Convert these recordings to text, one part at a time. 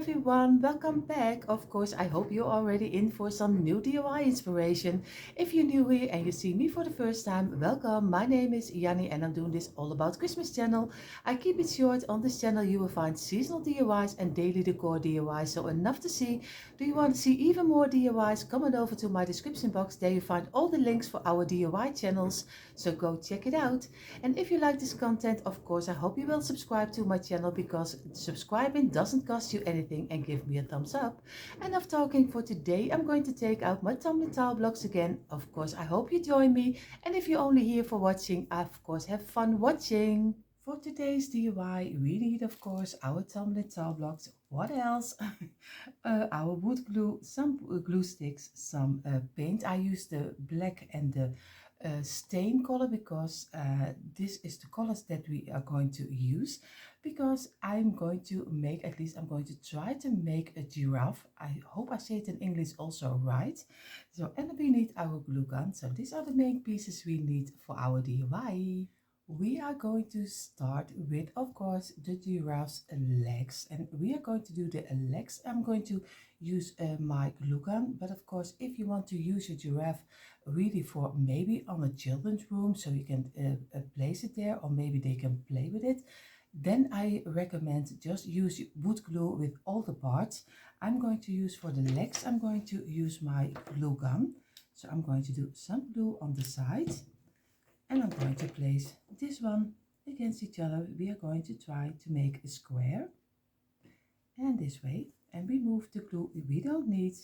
everyone, welcome back. Of course, I hope you're already in for some new DIY inspiration. If you're new here and you see me for the first time, welcome. My name is Yanni and I'm doing this all about Christmas channel. I keep it short. On this channel you will find seasonal DIYs and daily decor DIYs, so enough to see. Do you want to see even more DIYs? Come on over to my description box. There you find all the links for our DIY channels, so go check it out. And if you like this content, of course, I hope you will subscribe to my channel, because subscribing doesn't cost you anything, and give me a thumbs up. Enough talking for today. I'm going to take out my tumbling tile blocks again. Of course, I hope you join me. And if you're only here for watching, of course, have fun watching. For today's DIY, we need, of course, our tumbling tile blocks. What else? Our wood glue, some glue sticks, some paint. I use the black and the stain color, because this is the colors that we are going to use, because I'm going to make, at least I'm going to try to make a giraffe. I hope I say it in English also right. So, and we need our glue gun. So these are the main pieces we need for our DIY. We are going to start with, of course, the giraffe's legs, and we are going to do the legs. I'm going to use my glue gun, but of course, if you want to use a giraffe really for maybe on a children's room, so you can place it there, or maybe they can play with it, then I recommend just use wood glue with all the parts. I'm going to use for the legs, I'm going to use my glue gun. So I'm going to do some glue on the side, and I'm going to place this one against each other. We are going to try to make a square, and this way, and remove the glue we don't need,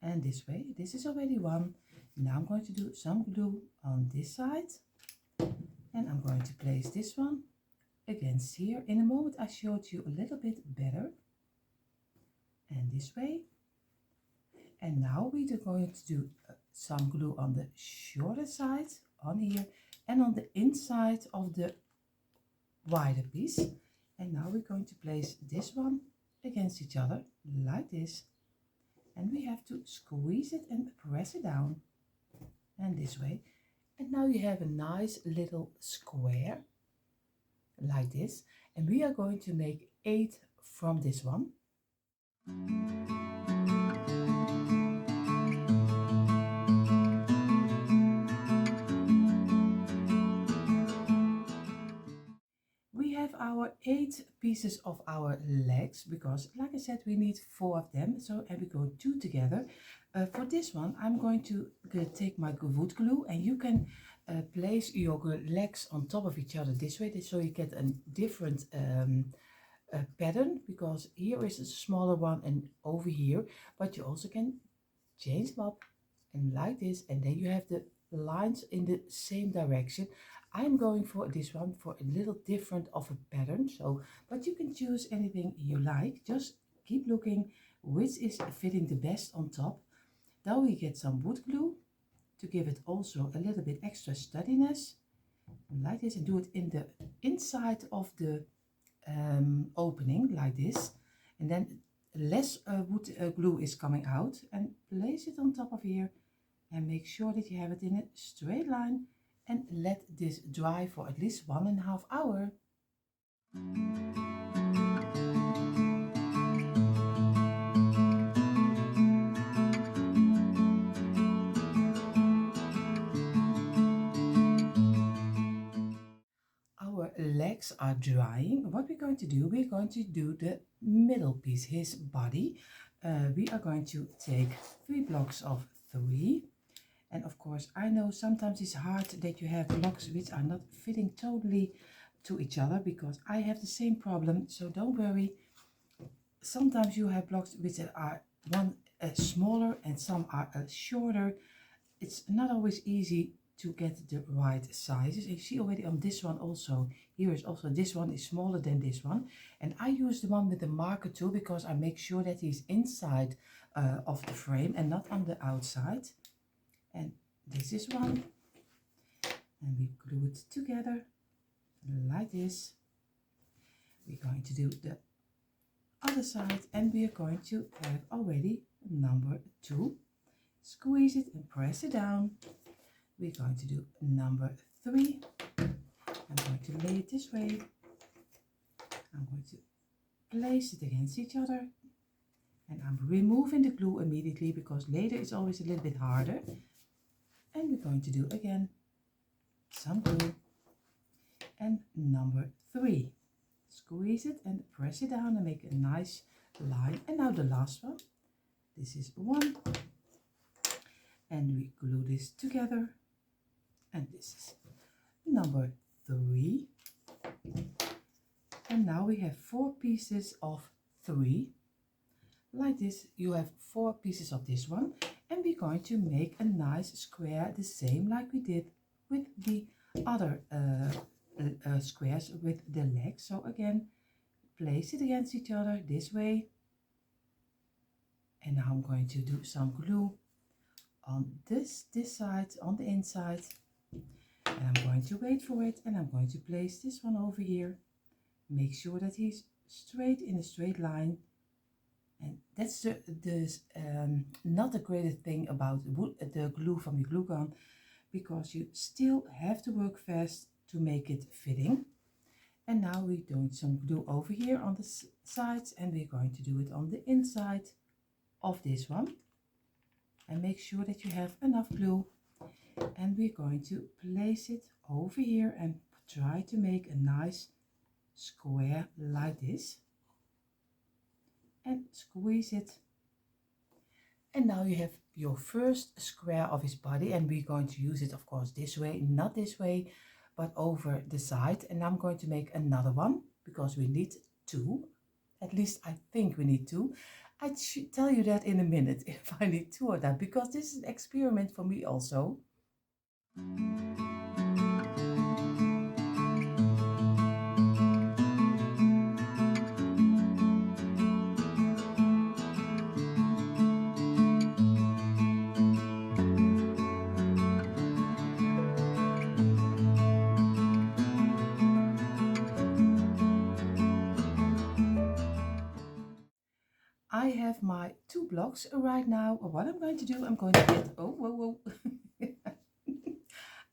and this way. This is already one. Now I'm going to do some glue on this side, and I'm going to place this one against here. In a moment I showed you a little bit better, and this way. And now we are going to do some glue on the shorter side, on here, and on the inside of the wider piece. And now we're going to place this one against each other like this, and we have to squeeze it and press it down, and this way. And now you have a nice little square like this, and we are going to make 8 from this one. We have our 8 pieces of our legs, because like I said, we need 4 of them, so and we go 2 together. For this one I'm going to take my wood glue, and you can place your legs on top of each other this way, so you get a different pattern, because here is a smaller one and over here, but you also can change them up and like this, and then you have the lines in the same direction. I'm going for this one for a little different of a pattern, so but you can choose anything you like. Just keep looking which is fitting the best on top. Then we get some wood glue to give it also a little bit extra sturdiness, like this, and do it in the inside of the opening like this, and then less wood glue is coming out, and place it on top of here, and make sure that you have it in a straight line, and let this dry for at least 1.5 hours. Our legs are drying. What we're going to do, we're going to do the middle piece, his body. We are going to take 3 blocks of 3. And of course, I know sometimes it's hard that you have blocks which are not fitting totally to each other, because I have the same problem, so don't worry. Sometimes you have blocks which are one smaller and some are shorter. It's not always easy to get the right sizes. And you see already on this one also, here is also, this one is smaller than this one. And I use the one with the marker too, because I make sure that he's inside of the frame and not on the outside. And this is one, and we glue it together like this. We're going to do the other side, and we are going to have already number 2. Squeeze it and press it down. We're going to do number 3. I'm going to lay it this way. I'm going to place it against each other, and I'm removing the glue immediately because later it's always a little bit harder. And we're going to do again some glue. And number 3, squeeze it and press it down and make a nice line. And now the last one, this is 1, and we glue this together, and this is number 3. And now we have 4 pieces of 3 like this. You have 4 pieces of this one, and we're going to make a nice square, the same like we did with the other squares with the legs. So again, place it against each other this way, and now I'm going to do some glue on this side, on the inside, and I'm going to wait for it, and I'm going to place this one over here. Make sure that he's straight in a straight line. And that's not the greatest thing about the glue from your glue gun, because you still have to work fast to make it fitting. And now we're doing some glue over here on the sides, and we're going to do it on the inside of this one. And make sure that you have enough glue, and we're going to place it over here and try to make a nice square like this, and squeeze it. And now you have your first square of his body, and we're going to use it, of course, this way, not this way, but over the side. And I'm going to make another one because we need 2. At least I think we need 2. I should tell you that in a minute if I need 2 of that, because this is an experiment for me also. I have my 2 blocks right now. What I'm going to do, I'm going to get, oh, whoa, whoa.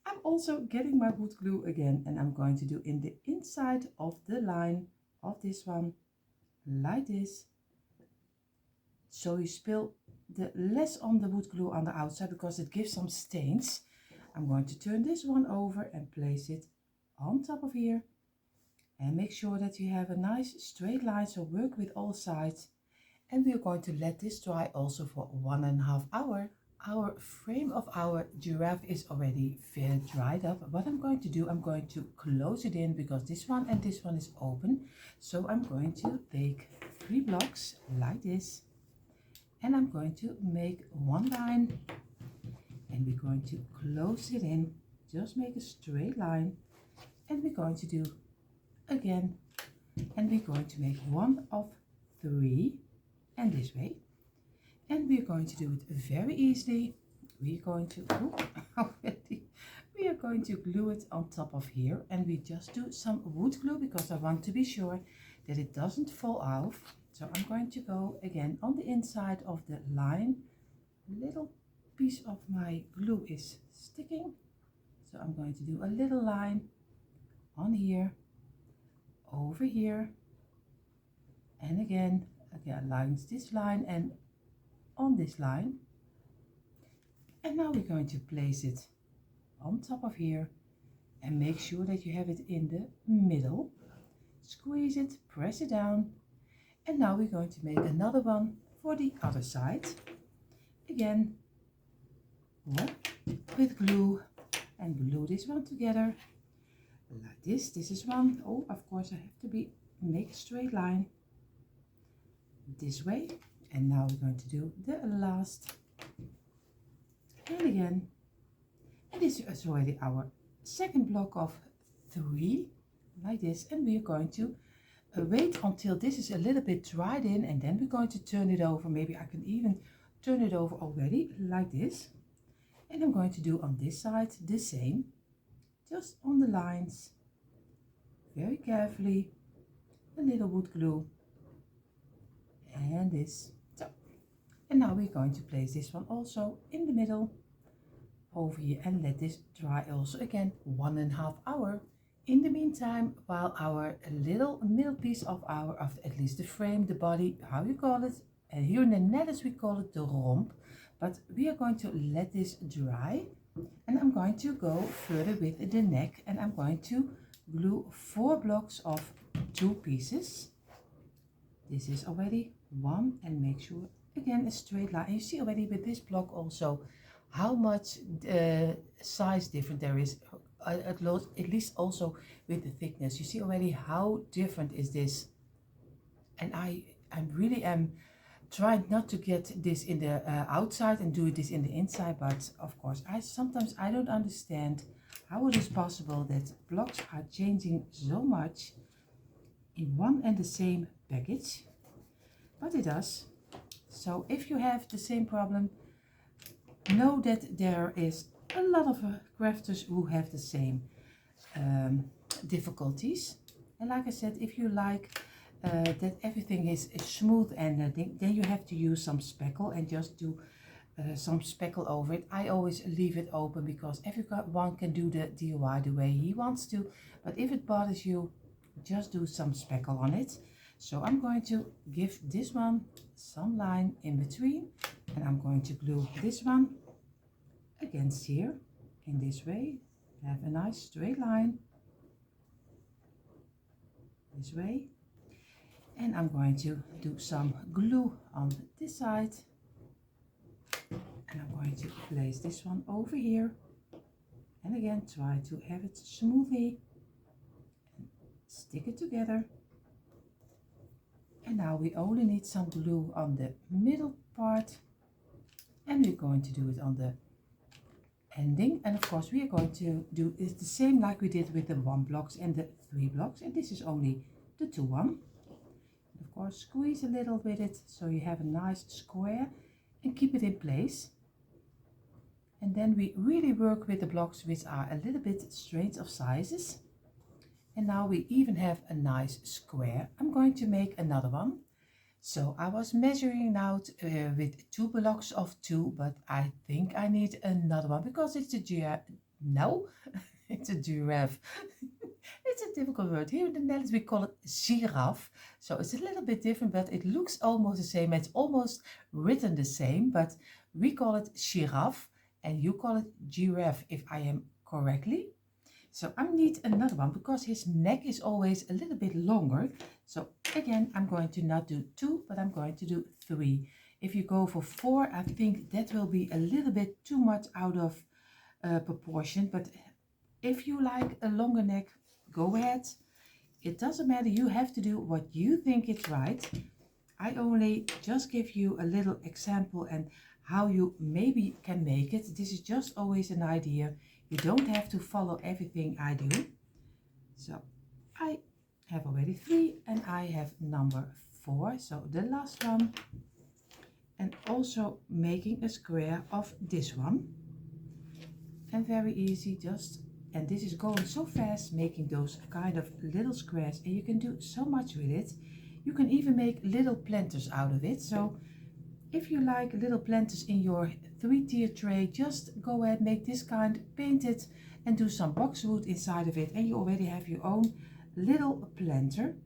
I'm also getting my wood glue again, and I'm going to do in the inside of the line of this one, like this. So you spill the less on the wood glue on the outside, because it gives some stains. I'm going to turn this one over and place it on top of here. And make sure that you have a nice straight line, so work with all sides. And we're going to let this dry also for 1.5 hours. Our frame of our giraffe is already very dried up. What I'm going to do, I'm going to close it in, because this one and this one is open. So I'm going to take 3 blocks like this, and I'm going to make 1 line, and we're going to close it in. Just make a straight line, and we're going to do again, and we're going to make 1 of 3, and this way. And we're going to do it very easily. We're going to we are going to glue it on top of here, and we just do some wood glue because I want to be sure that it doesn't fall off. So I'm going to go again on the inside of the line. A little piece of my glue is sticking, so I'm going to do a little line on here, over here, and again lines this line and on this line. And now we're going to place it on top of here, and make sure that you have it in the middle. Squeeze it, press it down, and now we're going to make another one for the other side. Again, with glue, and glue this one together like this. This is one. Oh, of course I have to make a straight line this way. And now we're going to do the last, and again, and this is already our second block of 3 like this. And we are going to wait until this is a little bit dried in, and then we're going to turn it over. Maybe I can even turn it over already like this. And I'm going to do on this side the same, just on the lines, very carefully, a little wood glue, and this. So, and now we're going to place this one also in the middle over here, and let this dry also again 1.5 hours. In the meantime, while our little middle piece of at least the frame, the body, how you call it, and here in the Netherlands we call it the romp, but we are going to let this dry, and I'm going to go further with the neck, and I'm going to glue 4 blocks of 2 pieces. This is already one, and make sure again a straight line. And you see already with this block also how much size different there is, at least also with the thickness. You see already how different is this, and I really am trying not to get this in the outside and do this in the inside, but of course sometimes I don't understand how it is possible that blocks are changing so much in one and the same package, but it does. So if you have the same problem, know that there is a lot of crafters who have the same difficulties. And like I said, if you like that everything is smooth and then you have to use some speckle and just do some speckle over it. I always leave it open because everyone can do the DIY the way he wants to, but if it bothers you, just do some speckle on it. So I'm going to give this one some line in between, and I'm going to glue this one against here in this way. Have a nice straight line this way, and I'm going to do some glue on this side, and I'm going to place this one over here, and again try to have it smoothly and stick it together. And now we only need some glue on the middle part, and we're going to do it on the ending. And of course we are going to do it the same like we did with the 1 blocks and the 3 blocks, and this is only the 2 one. And of course squeeze a little with it so you have a nice square and keep it in place. And then we really work with the blocks which are a little bit strange of sizes. And now we even have a nice square. I'm going to make another one. So I was measuring out with 2 blocks of 2, but I think I need another one because it's a giraffe. No, it's a giraffe. It's a difficult word. Here in the Netherlands we call it giraffe. So it's a little bit different, but it looks almost the same. It's almost written the same, but we call it giraffe and you call it giraffe if I am correctly. So I need another one because his neck is always a little bit longer. So again, I'm going to not do 2, but I'm going to do 3. If you go for 4, I think that will be a little bit too much out of proportion. But if you like a longer neck, go ahead. It doesn't matter. You have to do what you think is right. I only just give you a little example and how you maybe can make it. This is just always an idea. You don't have to follow everything I do. So I have already 3 and I have number 4. So the last one. And also making a square of this one. And very easy, and this is going so fast, making those kind of little squares, and you can do so much with it. You can even make little planters out of it. So if you like little planters in your 3-tier tray, just go ahead, make this kind, paint it and do some boxwood inside of it, and you already have your own little planter.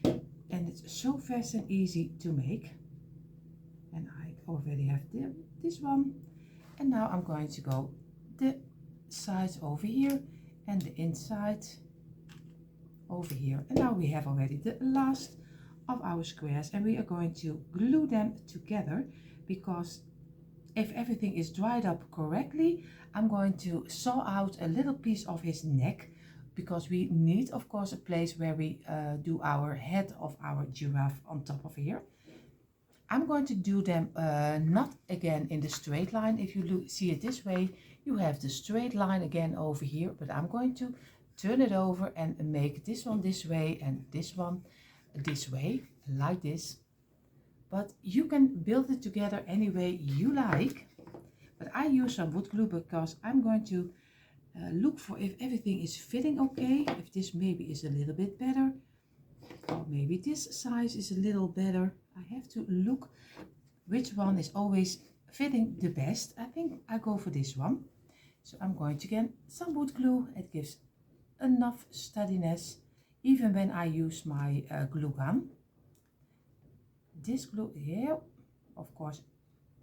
And it's so fast and easy to make. And I already have this one. And now I'm going to go the sides over here and the inside over here. And now we have already the last of our squares, and we are going to glue them together because if everything is dried up correctly, I'm going to saw out a little piece of his neck because we need of course a place where we do our head of our giraffe on top of here. I'm going to do them not again in the straight line. If you see it this way, you have the straight line again over here, but I'm going to turn it over and make this one this way and this one this way, like this. But you can build it together any way you like. But I use some wood glue because I'm going to look for if everything is fitting okay, if this maybe is a little bit better, or maybe this size is a little better. I have to look which one is always fitting the best. I think I go for this one. So I'm going to get some wood glue. It gives enough steadiness even when I use my glue gun. This glue here, of course,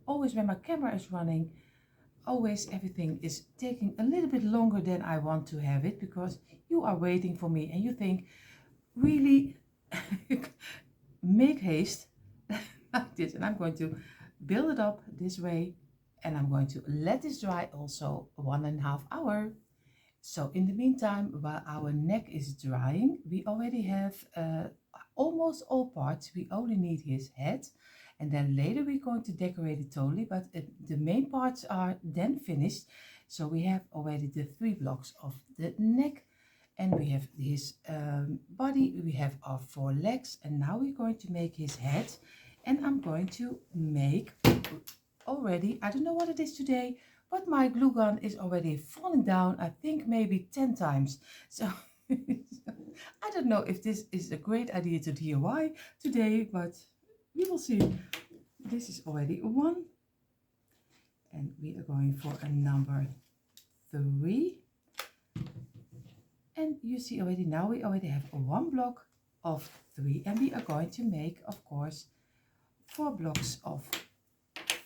always when my camera is running, always everything is taking a little bit longer than I want to have it, because you are waiting for me and you think, really, make haste like this. And I'm going to build it up this way, and I'm going to let this dry also 1.5 hours. So in the meantime, while our neck is drying, we already have almost all parts. We only need his head, and then later we're going to decorate it totally, but the main parts are then finished. So we have already the 3 blocks of the neck, and we have his body, we have our 4 legs, and now we're going to make his head. And I'm going to make already, I don't know what it is today, but my glue gun is already falling down, I think maybe 10 times. So I don't know if this is a great idea to DIY today, but we will see. This is already 1, and we are going for a number 3. And you see already, now we already have 1 block of 3, and we are going to make, of course, 4 blocks of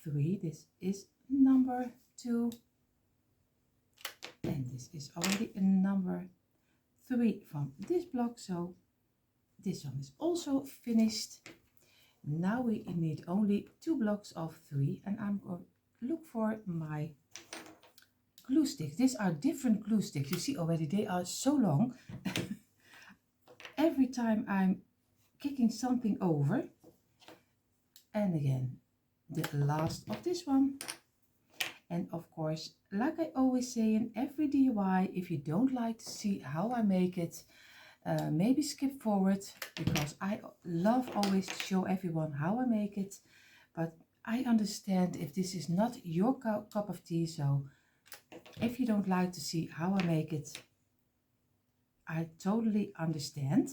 3. This is number 2, and this is already a number 3 from this block, so this one is also finished. Now we need only 2 blocks of 3, and I'm going to look for my glue sticks. These are different glue sticks. You see already they are so long. Every time I'm kicking something over. And again, the last of this one. And of course, like I always say in every DIY, if you don't like to see how I make it, maybe skip forward, because I love always to show everyone how I make it. But I understand if this is not your cup of tea, so if you don't like to see how I make it, I totally understand.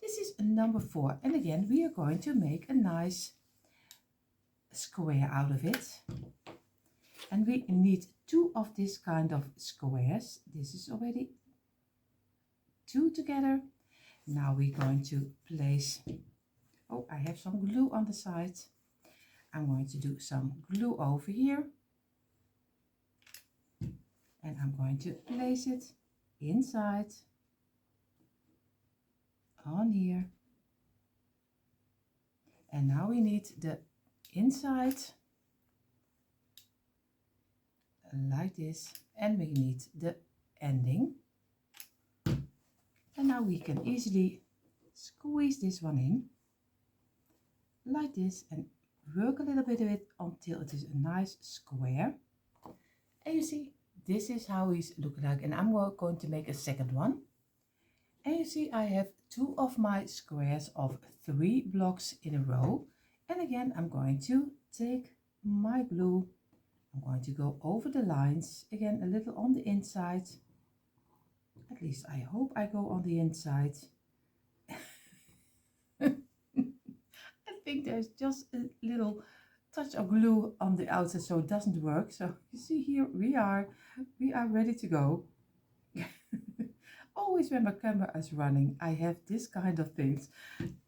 This is number 4, and again we are going to make a nice square out of it. And we need 2 of this kind of squares. This is already 2 together. Now we're going to place, oh, I have some glue on the side. I'm going to do some glue over here. And I'm going to place it inside, on here. And now we need the inside, like this, and we need the ending. And now we can easily squeeze this one in like this and work a little bit of it until it is a nice square. And you see, this is how he's looking like, and I'm going to make a second one. And you see, I have 2 of my squares of 3 blocks in a row. And again, I'm going to take my glue. I'm going to go over the lines, again a little on the inside. At least I hope I go on the inside. I think there's just a little touch of glue on the outside, so it doesn't work. So you see, here we are ready to go. Always when my camera is running, I have this kind of things.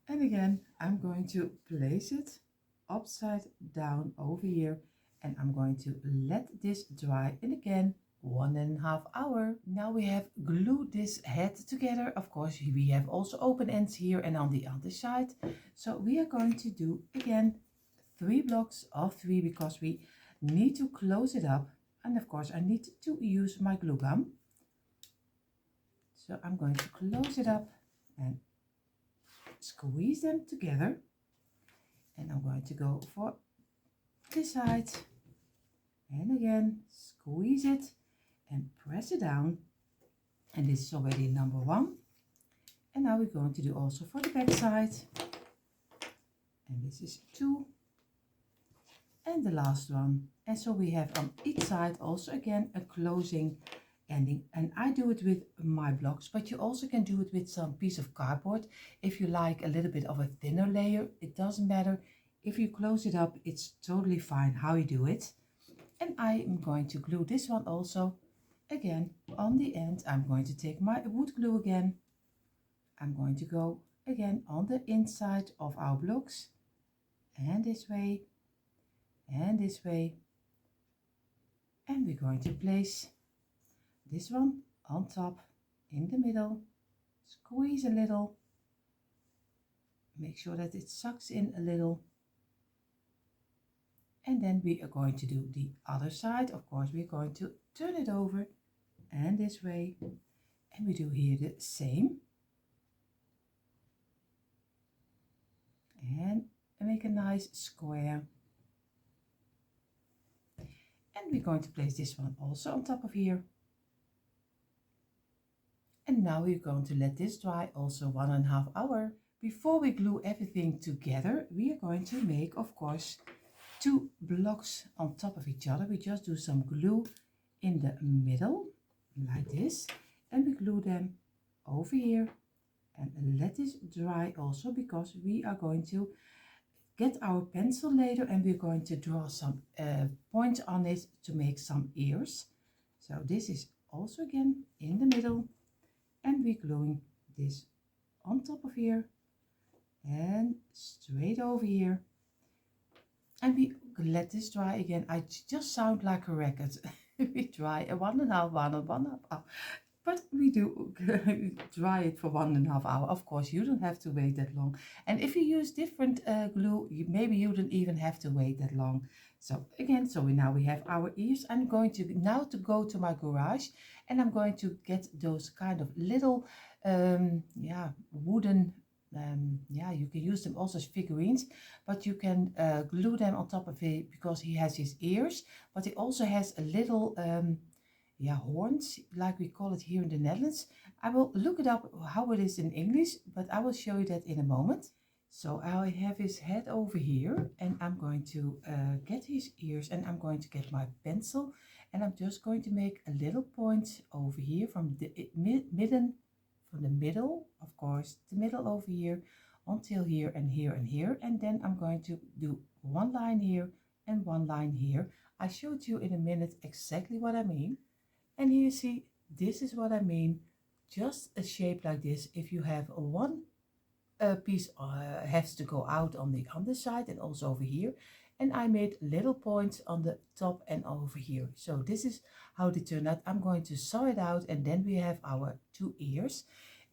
And again, I'm going to place it upside down over here, and I'm going to let this dry, and again 1.5 hours. Now we have glued this head together. Of course, we have also open ends here and on the other side. So we are going to do again 3 blocks of 3, because we need to close it up. And of course, I need to use my glue gun. So I'm going to close it up and squeeze them together. And I'm going to go for this side. And again, squeeze it and press it down. And this is already number 1. And now we're going to do also for the back side. And this is 2. And the last one. And so we have on each side also again a closing ending. And I do it with my blocks, but you also can do it with some piece of cardboard. If you like a little bit of a thinner layer, it doesn't matter. If you close it up, it's totally fine how you do it. And I am going to glue this one also. again on the end I'm going to take my wood glue again. I'm going to go again on the inside of our blocks and this way and this way, and we're going to place this one on top in the middle, squeeze a little, make sure that it sucks in a little, and then we are going to do the other side. Of course we're going to turn it over and this way, and we do here the same, and make a nice square, and we're going to place this one also on top of here. And now we're going to let this dry also 1.5 hours. Before we glue everything together, we are going to make, of course, 2 blocks on top of each other. We just do some glue in the middle like this, and we glue them over here, and let this dry also, because we are going to get our pencil later and we're going to draw some points on it to make some ears. So this is also again in the middle, and we're gluing this on top of here and straight over here, and we let this dry again. I just sound like a record. We dry a 1.5 hour, but we do dry it for 1.5 hour. Of course you don't have to wait that long, and if you use different glue, maybe you don't even have to wait that long. So again, so now we have our ears. I'm going to now to go to my garage, and I'm going to get those kind of little yeah, wooden yeah, you can use them also as figurines, but you can glue them on top of it, because he has his ears, but he also has a little yeah, horns, like we call it here in the Netherlands. I will look it up how it is in English, but I will show you that in a moment. So I have his head over here, and I'm going to get his ears, and I'm going to get my pencil, and I'm just going to make a little point over here from the from the middle, of course, the middle over here until here and here and here, and then I'm going to do one line here and one line here. I showed you in a minute exactly what I mean. And here you see, this is what I mean, just a shape like this. If you have one piece has to go out on the underside and also over here, and I made little points on the top and over here. So this is how they turn out. I'm going to saw it out, and then we have our 2 ears,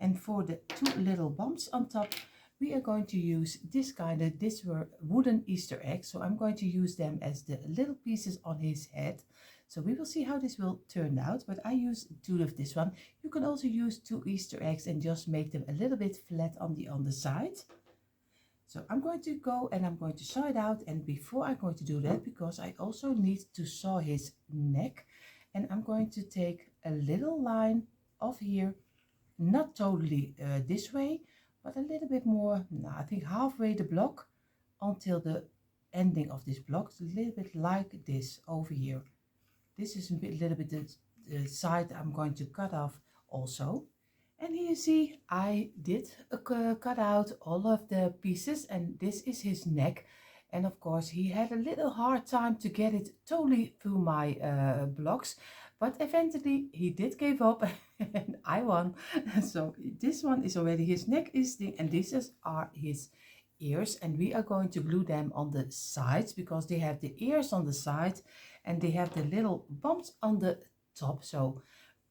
and for the 2 little bumps on top we are going to use this kind of, these were wooden Easter eggs, so I'm going to use them as the little pieces on his head. So we will see how this will turn out, but I use 2 of this one. You can also use 2 Easter eggs and just make them a little bit flat on the underside. So I'm going to go and I'm going to saw it out, and before I'm going to do that, because I also need to saw his neck, and I'm going to take a little line off here, not totally this way, but a little bit more, I think halfway the block until the ending of this block, a little bit like this over here. This is a little bit the side I'm going to cut off also. And here you see I did cut out all of the pieces, and this is his neck. And of course he had a little hard time to get it totally through my blocks, but eventually he did give up and I won. So this one is already his neck is the, and these are his ears, and we are going to glue them on the sides, because they have the ears on the side and they have the little bumps on the top. So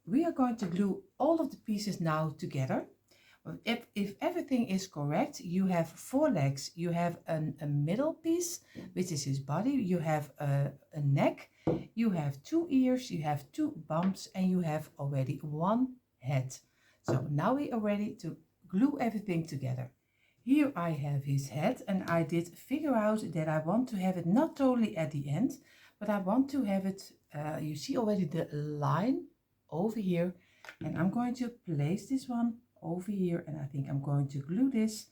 we are going to glue all of the pieces now together. If everything is correct, you have 4 legs, you have a middle piece, which is his body, you have a neck, you have 2 ears, you have 2 bumps, and you have already 1 head. So now we are ready to glue everything together. Here I have his head, and I did figure out that I want to have it not totally at the end, but I want to have it, you see already the line over here, and I'm going to place this one over here, and I think I'm going to glue this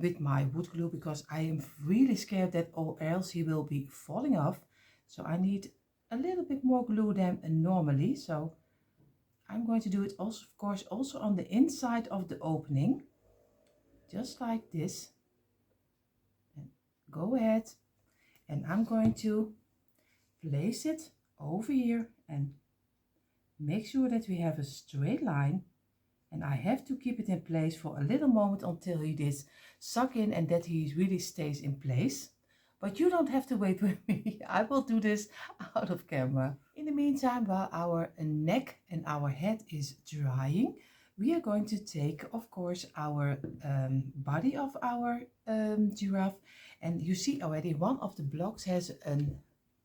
with my wood glue, because I am really scared that or else he will be falling off. So I need a little bit more glue than normally, so I'm going to do it also, of course, also on the inside of the opening, just like this. And go ahead, and I'm going to place it over here and Make sure that we have a straight line, and I have to keep it in place for a little moment until he is suck in and that he really stays in place. But you don't have to wait with me. I will do this out of camera. In the meantime, while our neck and our head is drying, we are going to take, of course, our body of our giraffe. And you see already one of the blocks has a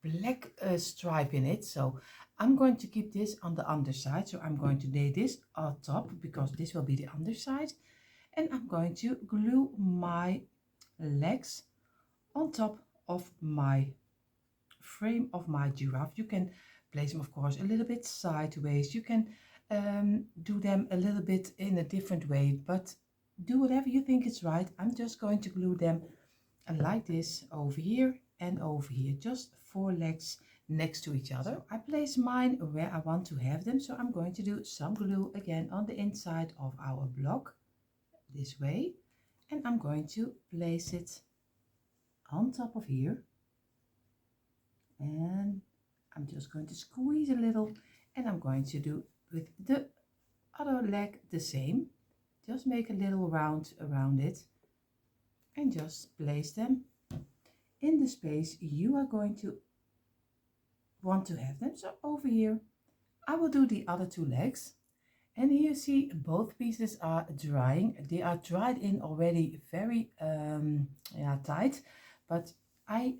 black stripe in it. So I'm going to keep this on the underside. So I'm going to lay this on top because this will be the underside. And I'm going to glue my legs on top of my frame of my giraffe. You can place them, of course, a little bit sideways. You can do them a little bit in a different way, but do whatever you think is right. I'm just going to glue them like this over here and over here, just 4 legs next to each other. I place mine where I want to have them, so I'm going to do some glue again on the inside of our block this way, and I'm going to place it on top of here, and I'm just going to squeeze a little, and I'm going to do with the other leg the same. Just make a little round around it and just place them in the space you are going to want to have them. So over here I will do the other 2 legs, and here you see both pieces are drying. They are dried in already very tight, but I'm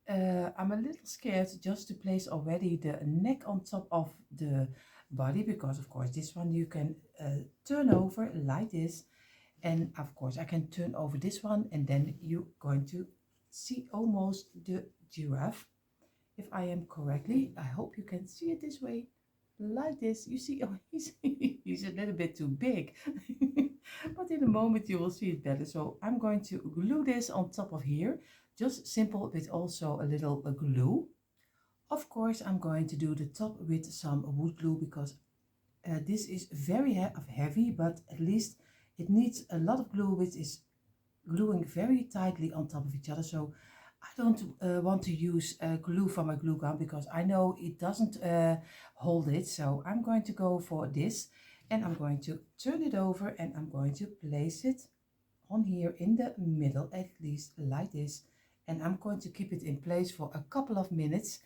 a little scared just to place already the neck on top of the body, because of course this one you can turn over like this, and of course I can turn over this one, and then you're going to see almost the giraffe, if I am correctly. I hope you can see it this way, like this. You see, oh, he's a little bit too big, but in a moment you will see it better. So I'm going to glue this on top of here, just simple, with also a little glue. Of course, I'm going to do the top with some wood glue, because this is very heavy, but at least it needs a lot of glue, which is gluing very tightly on top of each other. So I don't want to use glue from a glue gun, because I know it doesn't hold it. So I'm going to go for this, and I'm going to turn it over, and I'm going to place it on here in the middle, at least like this. And I'm going to keep it in place for a couple of minutes,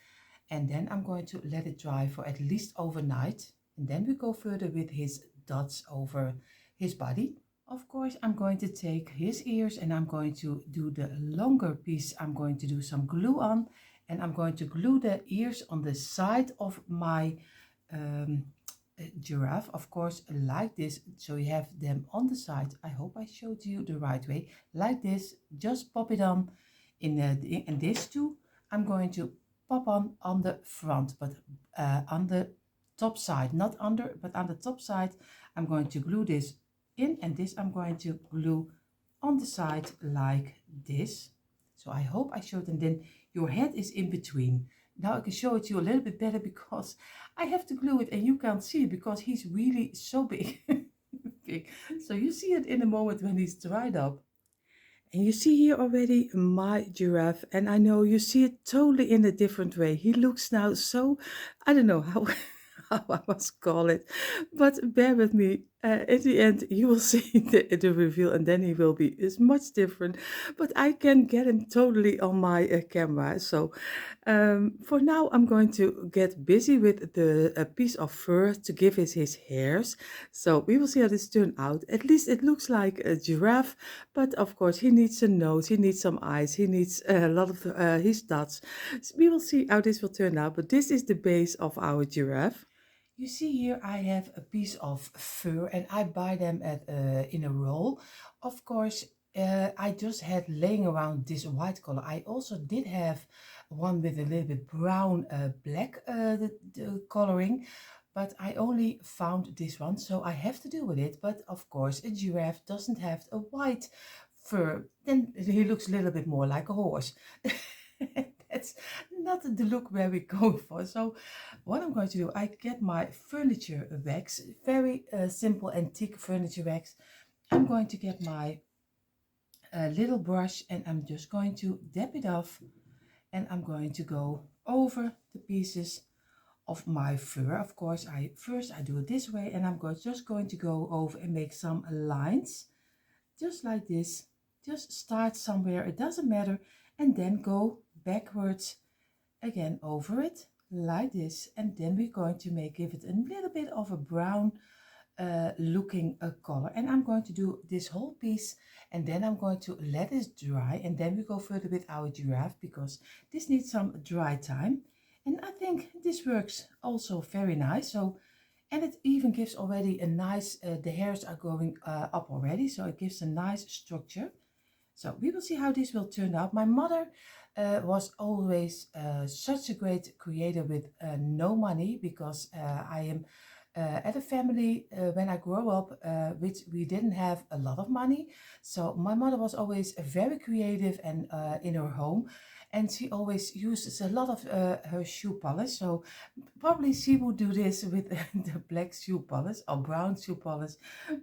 and then I'm going to let it dry for at least overnight. And then we go further with his dots over his body. Of course, I'm going to take his ears, and I'm going to do the longer piece. I'm going to do some glue on, and I'm going to glue the ears on the side of my giraffe, of course, like this. So you have them on the side. I hope I showed you the right way, like this. Just pop it on in this too. I'm going to pop on the front, but on the top side, not under, but on the top side. I'm going to glue this in, and this I'm going to glue on the side like this. So I hope I showed, and then your head is in between. Now I can show it to you a little bit better, because I have to glue it and you can't see it because he's really so big. big. So you see it in a moment when he's dried up. And you see here already my giraffe, and I know you see it totally in a different way. He looks now so, I don't know how, how I must call it, but bear with me. At the end, you will see the reveal, and then he will be is much different. But I can get him totally on my camera. So for now, I'm going to get busy with the piece of fur to give us his hairs. So we will see how this turns out. At least it looks like a giraffe, but of course he needs a nose, he needs some eyes, he needs a lot of his dots. So we will see how this will turn out, but this is the base of our giraffe. You see here I have a piece of fur, and I buy them at in a roll. Of course, I just had laying around this white color. I also did have one with a little bit brown black the coloring, but I only found this one, so I have to do with it. But of course a giraffe doesn't have a white fur, then he looks a little bit more like a horse. That's not the look where we're going for. So what I'm going to do, I get my furniture wax, very simple antique furniture wax. I'm going to get my little brush, and I'm just going to dab it off, and I'm going to go over the pieces of my fur. Of course, first I do it this way, and I'm just going to go over and make some lines, just like this. Just start somewhere, it doesn't matter, and then go backwards again over it, like this. And then we're going to give it a little bit of a brown looking color. And I'm going to do this whole piece, and then I'm going to let it dry, and then we go further with our giraffe, because this needs some dry time. And I think this works also very nice. So, and it even gives already a nice, the hairs are going up already, so it gives a nice structure. So we will see how this will turn out. My mother was always such a great creator with no money, because I am at a family when I grew up, which we didn't have a lot of money. So my mother was always very creative and in her home, and she always uses a lot of her shoe polish. So probably she would do this with the black shoe polish or brown shoe polish,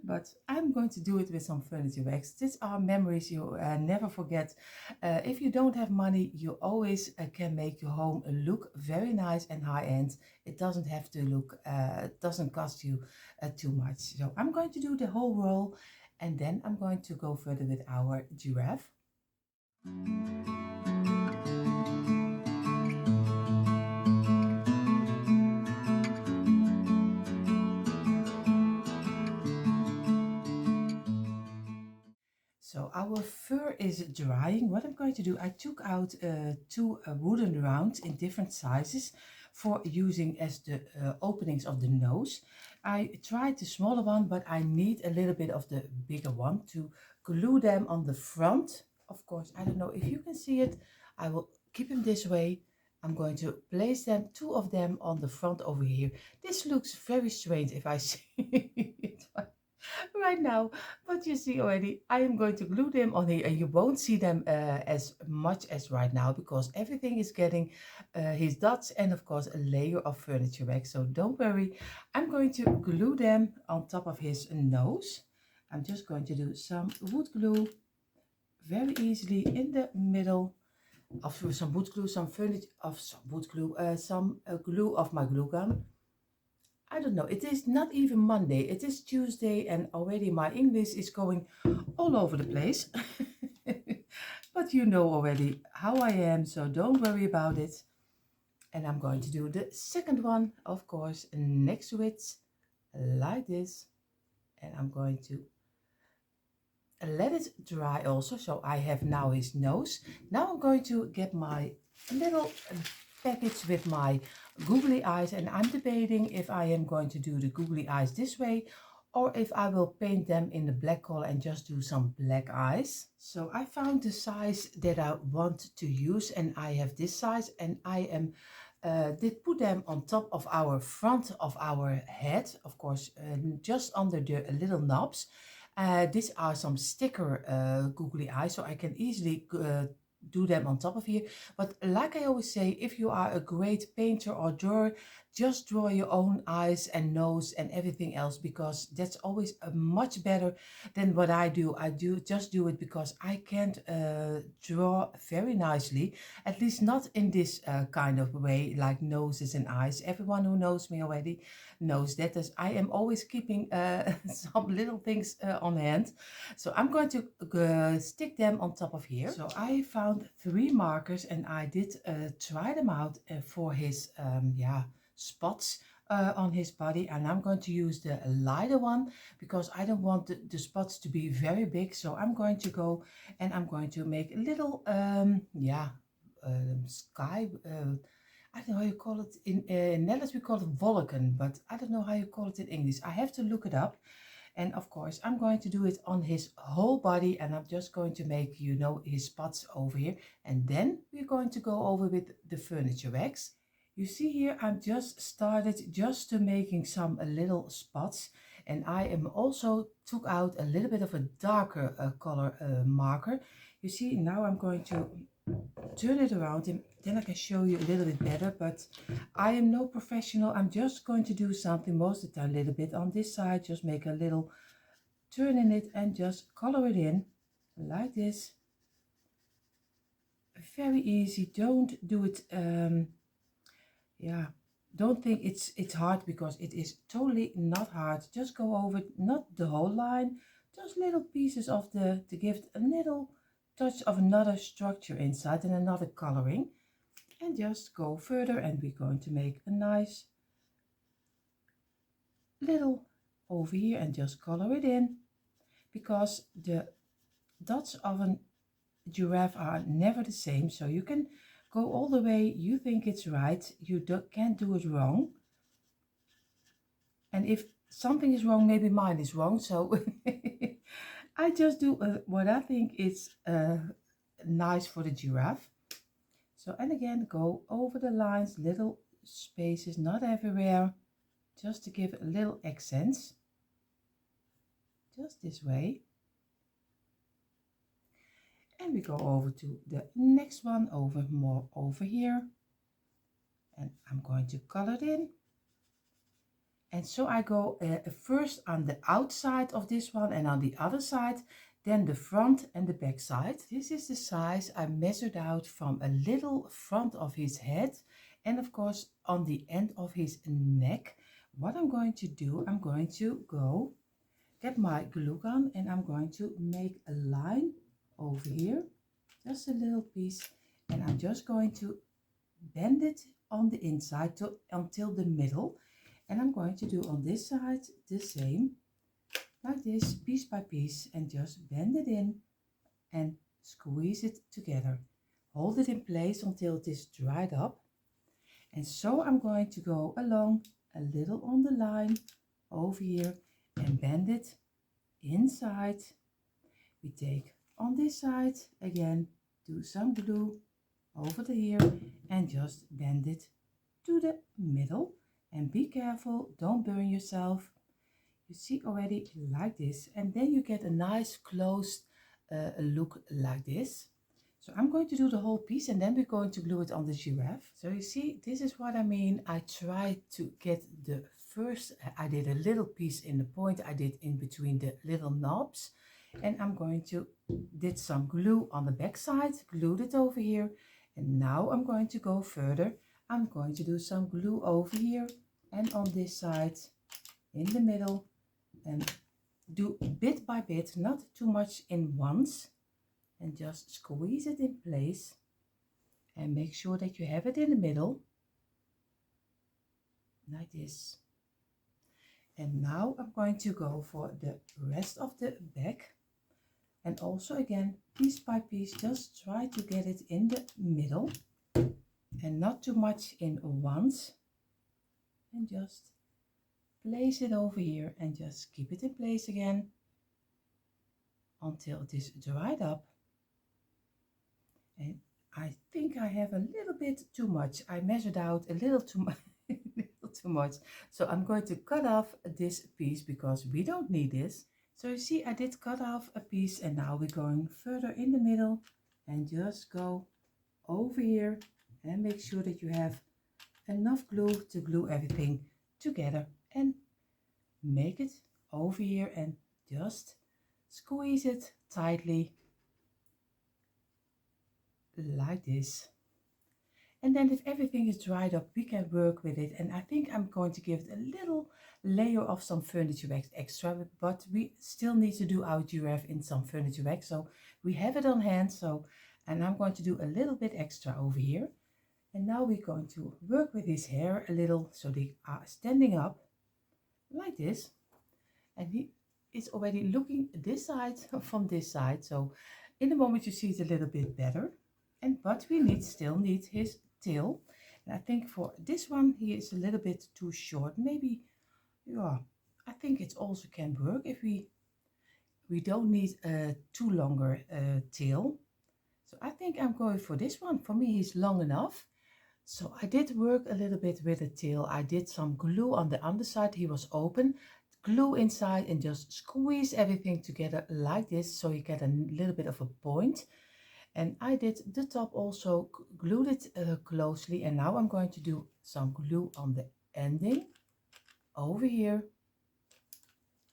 but I'm going to do it with some furniture wax. These are memories you never forget. If you don't have money, you always can make your home look very nice and high-end. It doesn't have to look, it doesn't cost you too much. So I'm going to do the whole roll, and then I'm going to go further with our giraffe. So our fur is drying. What I'm going to do, I took out two wooden rounds in different sizes for using as the openings of the nose. I tried the smaller one, but I need a little bit of the bigger one to glue them on the front. Of course, I don't know if you can see it. I will keep them this way. I'm going to place them, two of them on the front over here. This looks very strange if I see it right now, but you see already, I am going to glue them on here, and you won't see them as much as right now, because everything is getting his dots and of course a layer of furniture wax. So don't worry, I'm going to glue them on top of his nose. I'm just going to do some wood glue very easily in the middle of some wood glue, some furniture of some wood glue, some glue of my glue gun. I don't know, it is not even Monday, it is Tuesday, and already my English is going all over the place. But you know already how I am, so don't worry about it. And I'm going to do the second one, of course, next to it, like this. And I'm going to let it dry also. So I have now his nose. Now I'm going to get my little package with my googly eyes, and I'm debating if I am going to do the googly eyes this way, or if I will paint them in the black color and just do some black eyes. So I found the size that I want to use, and I have this size, and I am did put them on top of our front of our head, of course, just under the little knobs. These are some sticker googly eyes, so I can easily do them on top of here. But like I always say, if you are a great painter or drawer, just draw your own eyes and nose and everything else, because that's always much better than what I do. I just do it because I can't draw very nicely, at least not in this kind of way, like noses and eyes. Everyone who knows me already knows that I am always keeping some little things on hand. So I'm going to stick them on top of here. So I found 3 markers, and I did try them out for his spots on his body, and I'm going to use the lighter one because I don't want the spots to be very big. So I'm going to go and I'm going to make a little sky, I don't know how you call it in Netherlands. We call it wolken, but I don't know how you call it in English. I have to look it up. And of course, I'm going to do it on his whole body, and I'm just going to make, you know, his spots over here. And then we're going to go over with the furniture wax. You see here, I'm just started just to making some little spots. And I am also took out a little bit of a darker color marker. You see, now I'm going to turn it around, and then I can show you a little bit better. But I am no professional. I'm just going to do something most of the time a little bit on this side, just make a little turn in it and just color it in like this. Very easy. Don't do it don't think it's hard, because it is totally not hard. Just go over, not the whole line, just little pieces of to give it a little touch of another structure inside and another coloring. And just go further, and we're going to make a nice little over here and just color it in, because the dots of a giraffe are never the same. So you can go all the way you think it's right. You can't do it wrong. And if something is wrong, maybe mine is wrong. So I just do what I think is nice for the giraffe. So, and again, go over the lines, little spaces, not everywhere, just to give it a little accents. Just this way. And we go over to the next one, more over here. And I'm going to color it in. And so I go first on the outside of this one and on the other side, then the front and the back side. This is the size I measured out from a little front of his head, and of course on the end of his neck. What I'm going to do, I'm going to go get my glue gun, and I'm going to make a line over here, just a little piece, and I'm just going to bend it on the inside until the middle. And I'm going to do on this side the same, like this, piece by piece, and just bend it in and squeeze it together. Hold it in place until it is dried up. And so I'm going to go along a little on the line over here and bend it inside. We take on this side again, do some glue over here and just bend it to the middle. And be careful, don't burn yourself. You see already, like this, and then you get a nice closed look like this. So I'm going to do the whole piece, and then we're going to glue it on the giraffe. So you see, this is what I mean. I tried to get the first, I did a little piece in the point, I did in between the little knobs, and I'm going to did some glue on the back side, glued it over here, and now I'm going to go further. I'm going to do some glue over here and on this side in the middle, and do bit by bit, not too much in once, and just squeeze it in place and make sure that you have it in the middle like this. And now I'm going to go for the rest of the back, and also again piece by piece, just try to get it in the middle and not too much in once, and just place it over here and just keep it in place again until it is dried up. And I think I have a little bit too much. I measured out a little too much. Too much. So I'm going to cut off this piece because we don't need this. So you see, I did cut off a piece, and now we're going further in the middle and just go over here and make sure that you have enough glue to glue everything together, and make it over here and just squeeze it tightly like this. And then if everything is dried up, we can work with it. And I think I'm going to give it a little layer of some furniture wax extra, but we still need to do our giraffe in some furniture wax, so we have it on hand. So, and I'm going to do a little bit extra over here. And now we're going to work with his hair a little, so they are standing up like this. And he is already looking this side from this side. So in the moment you see it a little bit better. And but we still need his tail. And I think for this one he is a little bit too short. Maybe, yeah, I think it also can work if we don't need a too longer tail. So I think I'm going for this one. For me, he's long enough. So I did work a little bit with the tail. I did some glue on the underside. He was open. Glue inside and just squeeze everything together like this, so you get a little bit of a point. And I did the top also, glued it closely. And now I'm going to do some glue on the ending over here.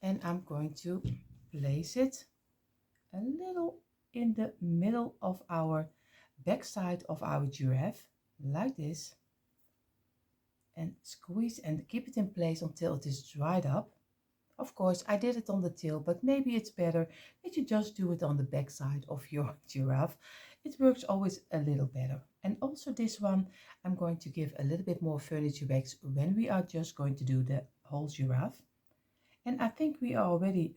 And I'm going to place it a little in the middle of our back side of our giraffe, like this. and squeeze and keep it in place until it is dried up. Of course, I did it on the tail, but maybe it's better that you just do it on the back side of your giraffe. It works always a little better. And also this one, I'm going to give a little bit more furniture wax when we are just going to do the whole giraffe. And I think we are ready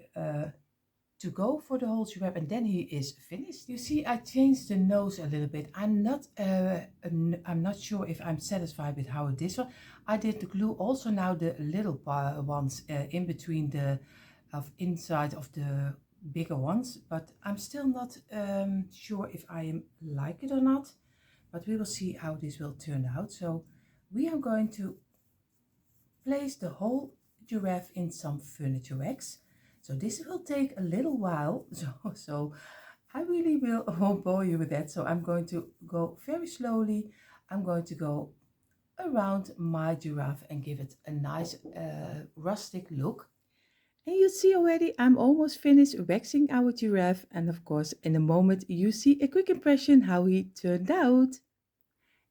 to go for the whole giraffe, and then he is finished. You see, I changed the nose a little bit. I'm not sure if I'm satisfied with how it is. I did the glue also now the little ones in between the of inside of the bigger ones, but I'm still not sure if I am like it or not. But we will see how this will turn out. So we are going to place the whole giraffe in some furniture wax. So this will take a little while, so I really won't bore you with that. So I'm going to go very slowly. I'm going to go around my giraffe and give it a nice rustic look. And you see already, I'm almost finished waxing our giraffe. And of course, in a moment, you see a quick impression how he turned out.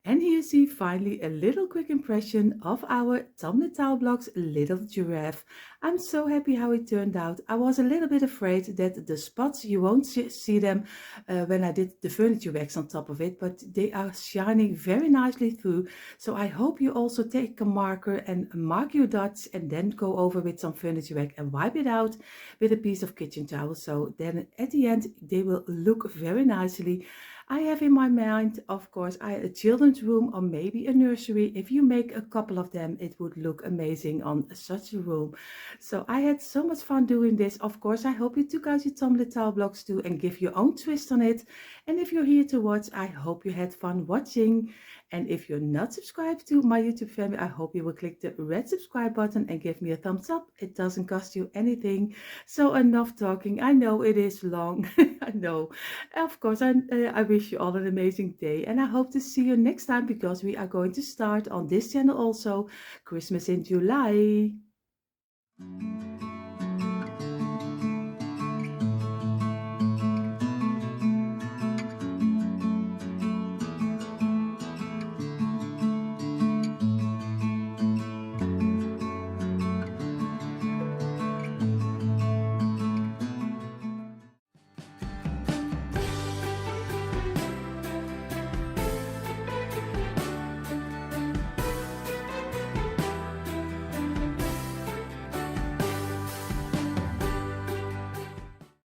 And here you see finally a little quick impression of our Tumbling Tile Blocks little giraffe. I'm so happy how it turned out. I was a little bit afraid that the spots, you won't see them when I did the furniture wax on top of it, but they are shining very nicely through. So I hope you also take a marker and mark your dots and then go over with some furniture wax and wipe it out with a piece of kitchen towel. So then at the end they will look very nicely. I have in my mind, of course, a children's room or maybe a nursery. If you make a couple of them, it would look amazing on such a room. So I had so much fun doing this. Of course, I hope you took out your Tumbler tile blocks too and give your own twist on it. And if you're here to watch, I hope you had fun watching. And if you're not subscribed to my YouTube family, I hope you will click the red subscribe button and give me a thumbs up. It doesn't cost you anything. So enough talking. I know it is long. I know. Of course, I wish you all an amazing day, and I hope to see you next time because we are going to start on this channel also Christmas in July.